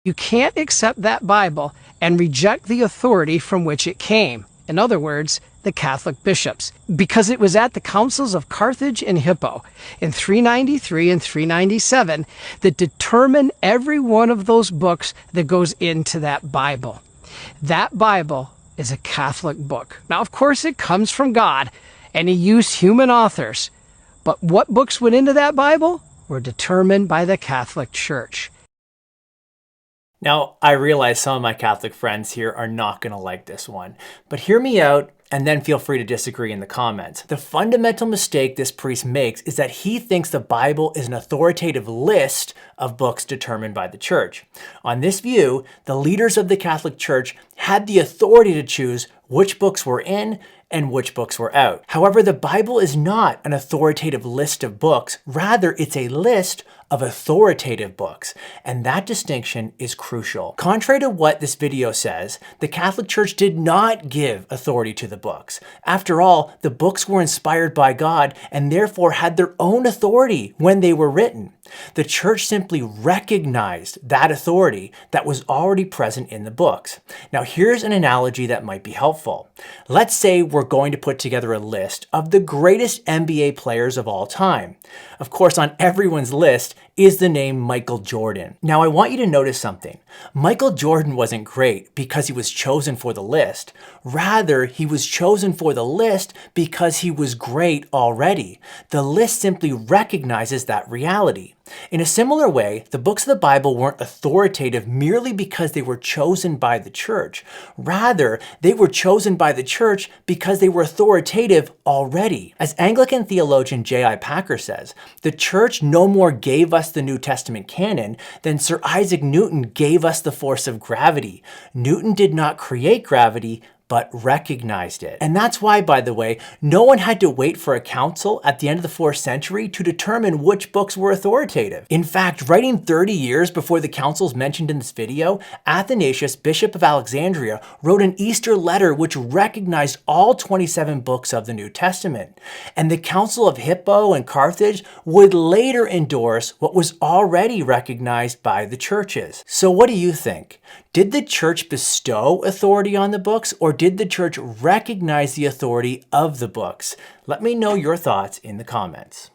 You can't accept that Bible and reject the authority from which it came. In other words, the Catholic bishops, because it was at the councils of Carthage and Hippo in 393 and 397 that determined every one of those books that goes into that Bible. That Bible is a Catholic book. Now, of course, it comes from God, and he used human authors. But what books went into that Bible were determined by the Catholic Church. Now, I realize some of my Catholic friends here are not going to like this one, but hear me out and then feel free to disagree in the comments. The fundamental mistake this priest makes is that he thinks the Bible is an authoritative list of books determined by the church. On this view, the leaders of the Catholic Church had the authority to choose which books were in and which books were out. However, the Bible is not an authoritative list of books. Rather, it's a list of authoritative books, and that distinction is crucial. Contrary to what this video says, the Catholic Church did not give authority to the books. After all, the books were inspired by God and therefore had their own authority when they were written. The church simply recognized that authority that was already present in the books. Now, here's an analogy that might be helpful. Let's say we're going to put together a list of the greatest NBA players of all time. Of course, on everyone's list is the name Michael Jordan. Now, I want you to notice something. Michael Jordan wasn't great because he was chosen for the list. Rather, he was chosen for the list because he was great already. The list simply recognizes that reality. In a similar way, the books of the Bible weren't authoritative merely because they were chosen by the church. Rather, they were chosen by the church because they were authoritative already. As Anglican theologian J.I. Packer says, the church no more gave us the New Testament canon than Sir Isaac Newton gave us the force of gravity. Newton did not create gravity, but recognized it. And that's why, by the way, no one had to wait for a council at the end of the 4th century to determine which books were authoritative. In fact, writing 30 years before the councils mentioned in this video, Athanasius, Bishop of Alexandria, wrote an Easter letter which recognized all 27 books of the New Testament. And the Council of Hippo and Carthage would later endorse what was already recognized by the churches. So what do you think? Did the church bestow authority on the books, or did the church recognize the authority of the books? Let me know your thoughts in the comments.